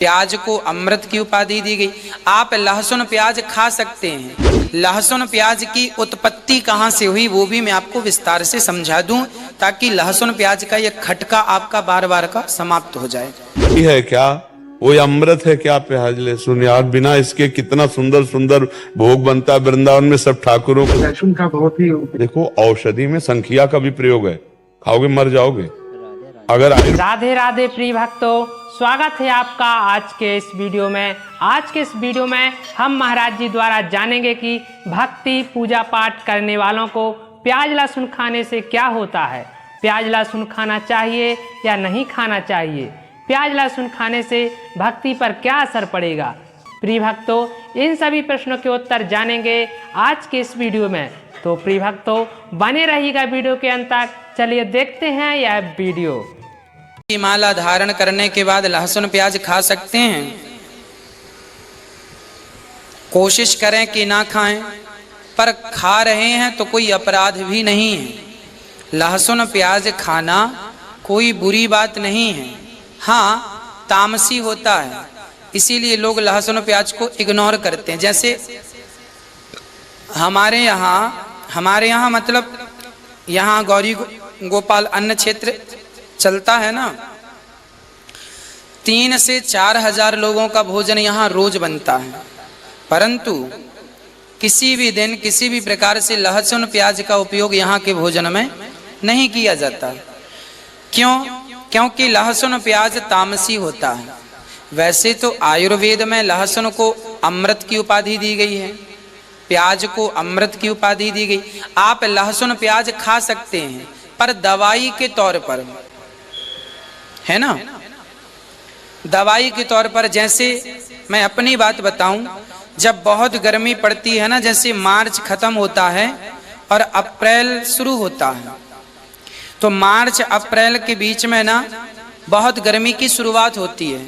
प्याज को अमृत की उपाधि दी गई। आप लहसुन प्याज खा सकते हैं। लहसुन प्याज की उत्पत्ति कहाँ से हुई वो भी मैं आपको विस्तार से समझा दूं, ताकि लहसुन प्याज का यह खटका आपका बार बार का समाप्त हो जाए। ये है क्या, वो अमृत है क्या प्याज लहसुन? यार बिना इसके कितना सुंदर सुंदर भोग बनता है वृंदावन में सब ठाकुरों को। लहसुन का बहुत ही देखो, औषधि में संखिया का भी प्रयोग है, खाओगे मर जाओगे। अगर राधे राधे प्रिय भक्तों, स्वागत है आपका आज के इस वीडियो में। आज के इस वीडियो में हम महाराज जी द्वारा जानेंगे कि भक्ति पूजा पाठ करने वालों को प्याज लहसुन खाने से क्या होता है। प्याज लहसुन खाना चाहिए या नहीं खाना चाहिए, प्याज लहसुन खाने से भक्ति पर क्या असर पड़ेगा। प्रिय भक्तों, इन सभी प्रश्नों के उत्तर जानेंगे आज के इस वीडियो में। तो प्रिय भक्तों, बने रहिएगा वीडियो के अंत तक। चलिए देखते हैं यह वीडियो। की माला धारण करने के बाद लहसुन प्याज खा सकते हैं? कोशिश करें कि ना खाएं, पर खा रहे हैं तो कोई अपराध भी नहीं है। लहसुन प्याज खाना कोई बुरी बात नहीं है। हाँ, तामसी होता है, इसीलिए लोग लहसुन प्याज को इग्नोर करते हैं। जैसे हमारे यहाँ मतलब यहाँ गौरी गोपाल अन्न क्षेत्र चलता है ना, 3 से 4 हजार लोगों का भोजन यहाँ रोज बनता है, परंतु किसी भी दिन किसी भी प्रकार से लहसुन प्याज का उपयोग यहाँ के भोजन में नहीं किया जाता। क्यों? क्योंकि लहसुन प्याज तामसी होता है। वैसे तो आयुर्वेद में लहसुन को अमृत की उपाधि दी गई है, प्याज को अमृत की उपाधि दी गई। आप लहसुन प्याज खा सकते हैं, पर दवाई के तौर पर, है ना, दवाई के तौर पर। जैसे मैं अपनी बात बताऊं, जब बहुत गर्मी पड़ती है ना, जैसे मार्च खत्म होता है और अप्रैल शुरू होता है, तो मार्च अप्रैल के बीच में ना बहुत गर्मी की शुरुआत होती है।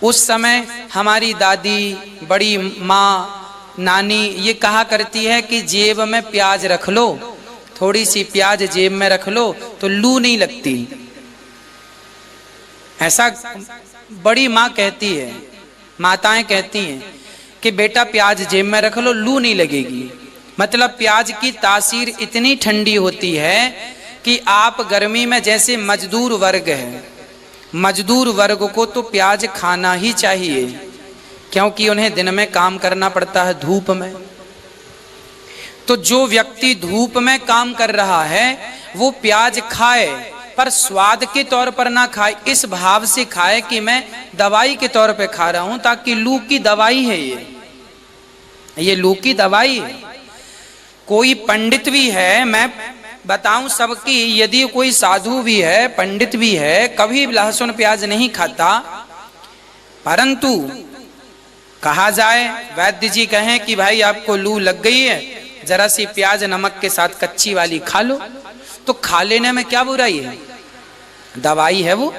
उस समय हमारी दादी, बड़ी माँ, नानी ये कहा करती है कि जेब में प्याज रख लो, थोड़ी सी प्याज जेब में रख लो तो लू नहीं लगती। ऐसा बड़ी माँ कहती है, माताएं कहती हैं कि बेटा प्याज जेब में रख लो, लू नहीं लगेगी। मतलब प्याज की तासीर इतनी ठंडी होती है कि आप गर्मी में, जैसे मजदूर वर्ग है, मजदूर वर्ग को तो प्याज खाना ही चाहिए, क्योंकि उन्हें दिन में काम करना पड़ता है धूप में। तो जो व्यक्ति धूप में काम कर रहा है वो प्याज खाए, पर स्वाद के तौर पर ना खाए, इस भाव से खाए कि मैं दवाई के तौर पे खा रहा हूं, ताकि लू की दवाई है ये लू की दवाई है। कोई पंडित भी है, मैं बताऊं सबकी, यदि कोई साधु भी है, पंडित भी है, कभी लहसुन प्याज नहीं खाता, परंतु कहा जाए, वैद्य जी कहें कि भाई आपको लू लग गई है, जरा सी प्याज नमक के साथ कच्ची वाली खा लो, तो खा लेने में क्या बुराई है, दवाई है वो।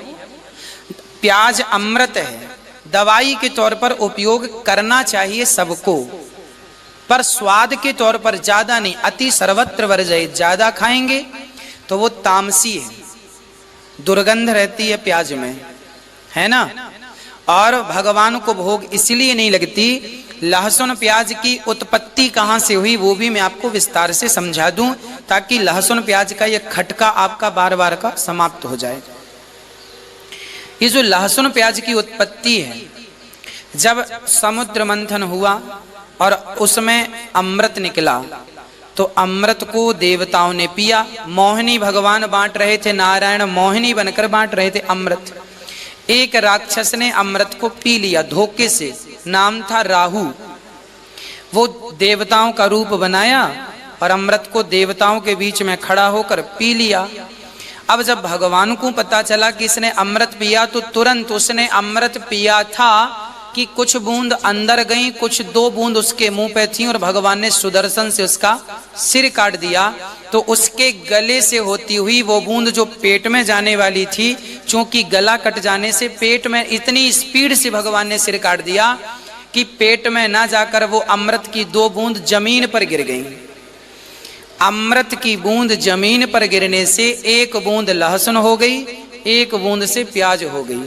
प्याज अमृत है, दवाई के तौर पर उपयोग करना चाहिए सबको, पर स्वाद के तौर पर ज्यादा नहीं। अति सर्वत्र वर्जयेत्, ज्यादा खाएंगे तो वो तामसी है, दुर्गंध रहती है प्याज में, है ना, और भगवान को भोग इसलिए नहीं लगती। लहसुन प्याज की उत्पत्ति कहाँ से हुई वो भी मैं आपको विस्तार से समझा दूं, ताकि लहसुन प्याज का यह खटका आपका बार बार का समाप्त हो जाए। ये जो लहसुन प्याज की उत्पत्ति है, जब समुद्र मंथन हुआ और उसमें अमृत निकला, तो अमृत को देवताओं ने पिया। मोहिनी भगवान बांट रहे थे, नारायण मोहिनी बनकर बांट रहे थे अमृत। एक राक्षस ने अमृत को पी लिया धोखे से, नाम था राहु। वो देवताओं का रूप बनाया और अमृत को देवताओं के बीच में खड़ा होकर पी लिया। अब जब भगवान को पता चला कि इसने अमृत पिया, तो तुरंत उसने अमृत पिया था कि कुछ बूंद अंदर गई, कुछ 2 बूंद उसके मुंह पे थी, और भगवान ने सुदर्शन से उसका सिर काट दिया। तो उसके गले से होती हुई वो बूंद जो पेट में जाने वाली थी, चूंकि गला कट जाने से पेट में इतनी स्पीड से भगवान ने सिर काट दिया कि पेट में ना जाकर वो अमृत की 2 बूंद जमीन पर गिर गई। अमृत की बूंद जमीन पर गिरने से 1 बूंद लहसुन हो गई, 1 बूंद से प्याज हो गई।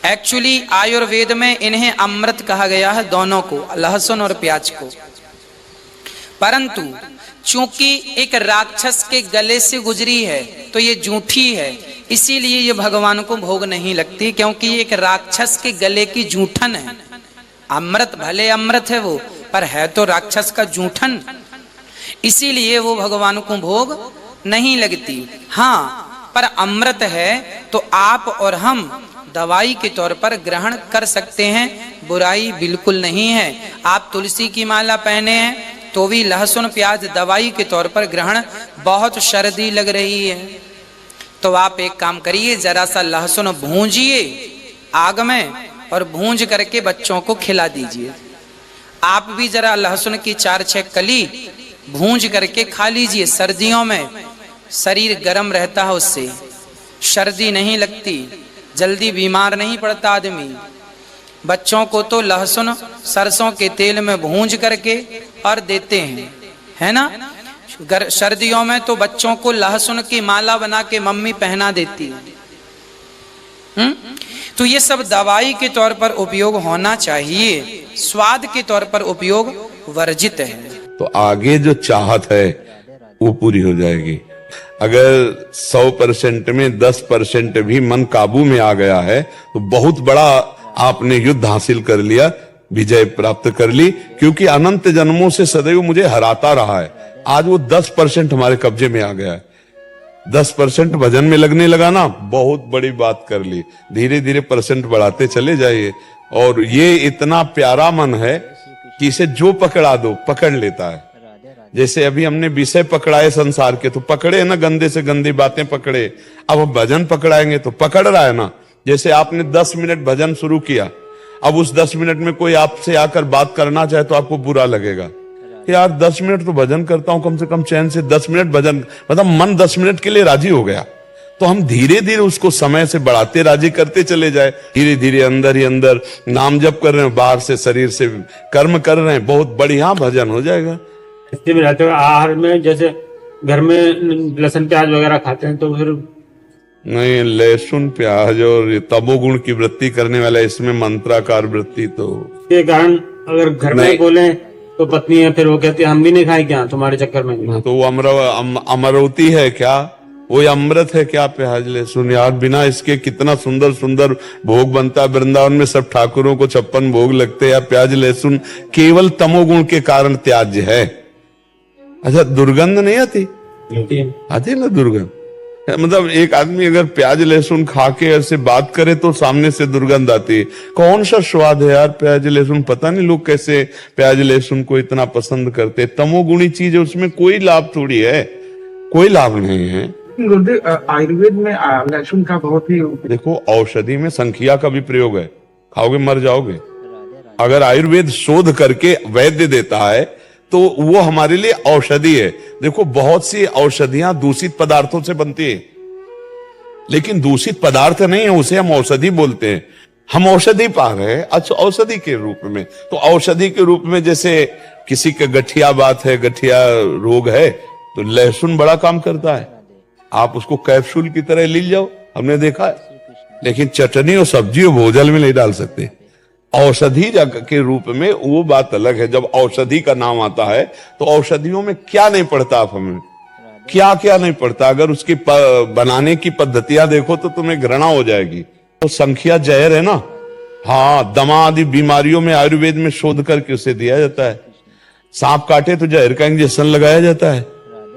एक्चुअली आयुर्वेद में इन्हें अमृत कहा गया है, दोनों को, लहसुन और प्याज को। परंतु चूंकि एक राक्षस के गले से गुजरी है तो ये जूठी है, इसीलिए ये भगवान को भोग नहीं लगती, क्योंकि ये एक राक्षस के गले की जूठन है। अमृत भले अमृत है वो, पर है तो राक्षस का जूठन, इसीलिए वो भगवान को भोग नहीं लगती। हाँ, पर अमृत है तो आप और हम दवाई के तौर पर ग्रहण कर सकते हैं, बुराई बिल्कुल नहीं है। आप तुलसी की माला पहने हैं तो भी लहसुन प्याज दवाई के तौर पर ग्रहण, बहुत सर्दी लग रही है तो आप एक काम करिए, जरा सा लहसुन भूंजिए आग में और भूंज करके बच्चों को खिला दीजिए। आप भी जरा लहसुन की 4-6 कली भूंज करके खा लीजिए। सर्दियों में शरीर गर्म रहता है, उससे सर्दी नहीं लगती, जल्दी बीमार नहीं पड़ता आदमी। बच्चों को तो लहसुन सरसों के तेल में भूंज करके और देते हैं, है ना। सर्दियों में तो बच्चों को लहसुन की माला बना के मम्मी पहना देती है। तो ये सब दवाई के तौर पर उपयोग होना चाहिए, स्वाद के तौर पर उपयोग वर्जित है। तो आगे जो चाहत है वो पूरी हो जाएगी। अगर 100% में 10% भी मन काबू में आ गया है तो बहुत बड़ा आपने युद्ध हासिल कर लिया, विजय प्राप्त कर ली, क्योंकि अनंत जन्मों से सदैव मुझे हराता रहा है। आज वो 10% हमारे कब्जे में आ गया है। 10% भजन में लगने लगा ना, बहुत बड़ी बात कर ली। धीरे धीरे परसेंट बढ़ाते चले जाइए। और ये इतना प्यारा मन है कि इसे जो पकड़ा दो पकड़ लेता है। जैसे अभी हमने विषय पकड़ाए संसार के, तो पकड़े ना, गंदे से गंदी बातें पकड़े। अब हम भजन पकड़ाएंगे तो पकड़ रहा है ना। जैसे आपने 10 मिनट भजन शुरू किया, अब उस 10 मिनट में कोई आपसे आकर बात करना चाहे तो आपको बुरा लगेगा कि यार 10 मिनट तो भजन करता हूं, कम से कम चैन से 10 मिनट भजन, मतलब मन 10 मिनट के लिए राजी हो गया। तो हम धीरे धीरे उसको समय से बढ़ाते राजी करते चले जाए। धीरे धीरे अंदर ही अंदर नाम जप कर रहे हैं, बाहर से शरीर से कर्म कर रहे हैं, बहुत बढ़िया भजन हो जाएगा। स्थिति में रहते हुए आहार में जैसे घर में लहसुन प्याज वगैरह खाते हैं तो फिर नहीं, लहसुन प्याज और तमोगुण की वृत्ति करने वाला, इसमें मंत्राकार वृत्ति, तो के कारण अगर घर में बोले तो पत्नी है, फिर वो कहती है हम भी नहीं खाए क्या तुम्हारे चक्कर में। तो वो अमरवती है क्या, वो अमृत है क्या प्याज लहसुन? यार बिना इसके कितना सुंदर सुंदर भोग बनता है। वृंदावन में सब ठाकुरों को 56 भोग लगते हैं। प्याज लहसुन केवल तमोगुण के कारण त्याज्य है। अच्छा, दुर्गंध नहीं आती? आती ना दुर्गंध। मतलब एक आदमी अगर प्याज लहसुन खा के ऐसे बात करे तो सामने से दुर्गंध आती है। कौन सा स्वाद है यार प्याज लहसुन? पता नहीं लोग कैसे प्याज लहसुन को इतना पसंद करते। तमोगुणी चीज है, उसमें कोई लाभ थोड़ी है, कोई लाभ नहीं है। आयुर्वेद में लहसुन का बहुत ही, देखो औषधि में संखिया का भी प्रयोग है, खाओगे मर जाओगे। अगर आयुर्वेद शोध करके वैद्य देता है तो वो हमारे लिए औषधि है। देखो बहुत सी औषधियां दूषित पदार्थों से बनती है, लेकिन दूषित पदार्थ नहीं है, उसे हम औषधि बोलते हैं। हम औषधि पा रहे हैं, अच्छा औषधि के रूप में। तो औषधि के रूप में जैसे किसी का गठिया बात है, गठिया रोग है, तो लहसुन बड़ा काम करता है। आप उसको कैप्सूल की तरह ले जाओ, हमने देखा है। लेकिन चटनी और सब्जी और भोजन में नहीं डाल सकते। औषधि के रूप में वो बात अलग है। जब औषधि का नाम आता है तो औषधियों में क्या नहीं पड़ता, आप हमें क्या क्या नहीं पड़ता। अगर उसकी बनाने की पद्धतियां देखो तो तुम्हें घृणा हो जाएगी। तो संख्या जहर है ना। हाँ, दमा आदि बीमारियों में आयुर्वेद में शोध करके उसे दिया जाता है। सांप काटे तो जहर का इंजेक्शन लगाया जाता है,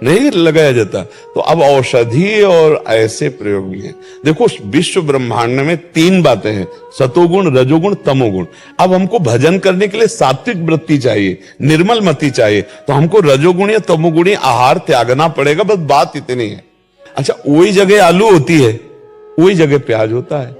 नहीं लगाया जाता। तो अब औषधि और ऐसे प्रयोग भी हैं। देखो विश्व ब्रह्मांड में 3 बातें हैं, सतोगुण, रजोगुण, तमोगुण। अब हमको भजन करने के लिए सात्विक वृत्ति चाहिए, निर्मल मति चाहिए, तो हमको रजोगुण या तमोगुणी आहार त्यागना पड़ेगा। बस बात इतनी है। अच्छा, वही जगह आलू होती है, वही जगह प्याज होता है,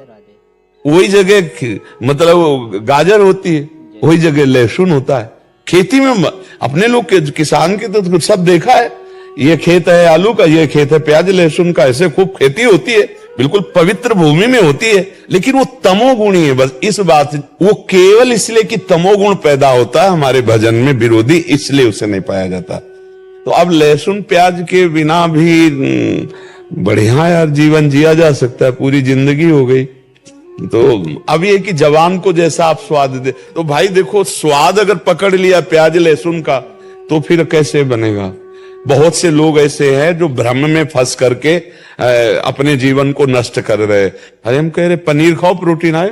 वही जगह मतलब गाजर होती है, वही जगह लहसुन होता है। खेती में अपने लोग किसान के तो सब देखा है। ये खेत है आलू का, ये खेत है प्याज लहसुन का, ऐसे खूब खेती होती है, बिल्कुल पवित्र भूमि में होती है। लेकिन वो तमोगुणी है। बस इस बात, वो केवल इसलिए कि तमोगुण पैदा होता है हमारे भजन में विरोधी, इसलिए उसे नहीं पाया जाता। तो अब लहसुन प्याज के बिना भी बढ़िया यार जीवन जिया जा सकता है, पूरी जिंदगी हो गई। तो अब ये कि जवान को जैसा आप स्वाद दे, तो भाई देखो स्वाद अगर पकड़ लिया प्याज लहसुन का तो फिर कैसे बनेगा। बहुत से लोग ऐसे हैं जो भ्रम में फंस करके अपने जीवन को नष्ट कर रहे। अरे हम कह रहे पनीर खाओ, प्रोटीन आए,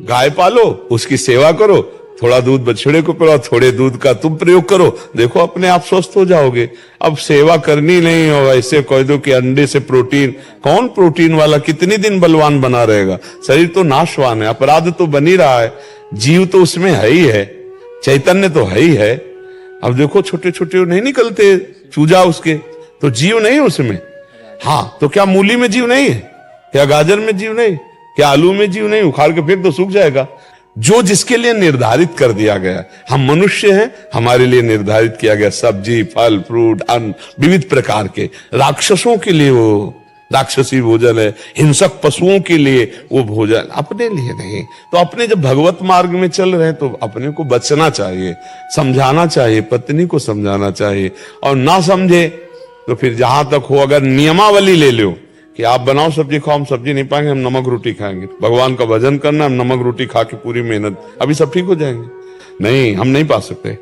गाय पालो, उसकी सेवा करो, थोड़ा दूध बछड़े को पिलाओ, थोड़े दूध का तुम प्रयोग करो, देखो अपने आप स्वस्थ हो जाओगे। अब सेवा करनी नहीं हो, ऐसे कह दो कि अंडे से प्रोटीन, कौन प्रोटीन वाला कितनी दिन बलवान बना रहेगा। शरीर तो नाशवान है, अपराध तो बनी रहा है, जीव तो उसमें है ही है, चैतन्य तो है ही है। अब देखो छोटे छोटे नहीं निकलते चूजा उसके, तो जीव नहीं उसमें। हाँ तो क्या मूली में जीव नहीं है, क्या गाजर में जीव नहीं, क्या आलू में जीव नहीं, उखाड़ के फेंक तो सूख जाएगा। जो जिसके लिए निर्धारित कर दिया गया, हम मनुष्य हैं, हमारे लिए निर्धारित किया गया सब्जी फल फ्रूट अन्न विविध प्रकार के। राक्षसों के लिए वो राक्षसी भोजन है, हिंसक पशुओं के लिए वो भोजन, अपने लिए नहीं। तो अपने जब भगवत मार्ग में चल रहे हैं तो अपने को बचना चाहिए, समझाना चाहिए, पत्नी को समझाना चाहिए, और ना समझे तो फिर जहां तक हो अगर नियमावली ले लो कि आप बनाओ सब्जी खाओ, हम सब्जी नहीं पाएंगे, हम नमक रोटी खाएंगे, भगवान का भजन करना, हम नमक रोटी खा के पूरी मेहनत, अभी सब ठीक हो जाएंगे। नहीं, हम नहीं पा सकते।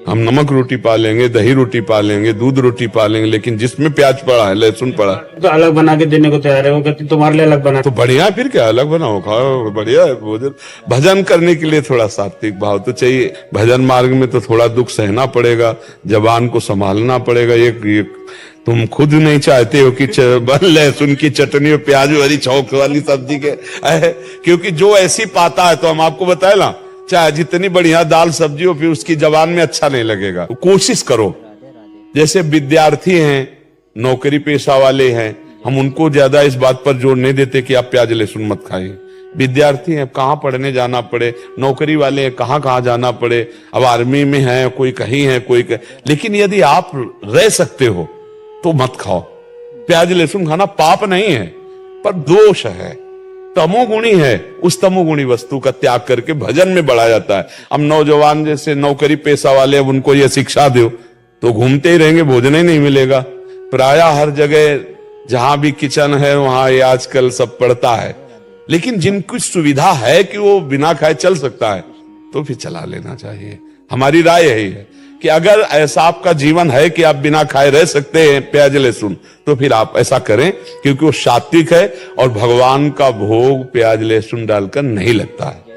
हम नमक रोटी पा लेंगे, दही रोटी पा लेंगे, दूध रोटी पा लेंगे, लेकिन जिसमें प्याज पड़ा है, लहसुन पड़ा है, तो अलग बना के देने को तैयार है, वो कहती तुम्हारे लिए अलग बना। तो बढ़िया है, फिर क्या अलग बनाओ खाओ, बढ़िया है भोजन। भजन करने के लिए थोड़ा सात्विक भाव तो चाहिए। भजन मार्ग में तो थोड़ा दुख सहना पड़ेगा, जबान को संभालना पड़ेगा। एक तुम खुद नहीं चाहते हो कि लहसुन की चटनी और प्याज वाली चौक वाली सब्जी के, क्योंकि जो ऐसी पाता है, तो हम आपको बताए ना, चाहे जितनी बढ़िया दाल सब्जी हो, फिर उसकी जबान में अच्छा नहीं लगेगा। तो कोशिश करो, जैसे विद्यार्थी हैं, नौकरी पेशा वाले हैं, हम उनको ज्यादा इस बात पर जोर नहीं देते कि आप प्याज लहसुन मत खाइए। विद्यार्थी हैं, कहाँ पढ़ने जाना पड़े, नौकरी वाले हैं, कहाँ कहाँ जाना पड़े, अब आर्मी में है, कोई कहीं है, कोई लेकिन यदि आप रह सकते हो तो मत खाओ। प्याज लहसुन खाना पाप नहीं है, पर दोष है, तमोगुणी है। उस तमोगुणी वस्तु का त्याग करके भजन में बढ़ा जाता है। अब नौजवान जैसे नौकरी पेशा वाले, अब उनको यह शिक्षा दो तो घूमते ही रहेंगे, भोजन ही नहीं मिलेगा। प्राय हर जगह जहां भी किचन है वहां ये आजकल सब पड़ता है, लेकिन जिनकी सुविधा है कि वो बिना खाए चल सकता है तो फिर चला लेना चाहिए। हमारी राय यही है कि अगर ऐसा आपका जीवन है कि आप बिना खाए रह सकते हैं प्याज लहसुन, तो फिर आप ऐसा करें, क्योंकि वो सात्विक है और भगवान का भोग प्याज लहसुन डालकर नहीं लगता है।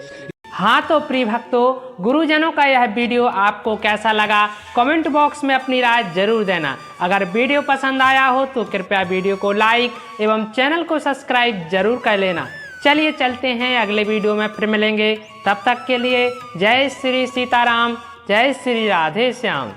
हाँ तो प्रिय भक्तों, गुरुजनों का यह वीडियो आपको कैसा लगा कमेंट बॉक्स में अपनी राय जरूर देना। अगर वीडियो पसंद आया हो तो कृपया वीडियो को लाइक एवं चैनल को सब्सक्राइब जरूर कर लेना। चलिए चलते हैं, अगले वीडियो में फिर मिलेंगे। तब तक के लिए जय श्री सीताराम, जय श्री राधे श्याम।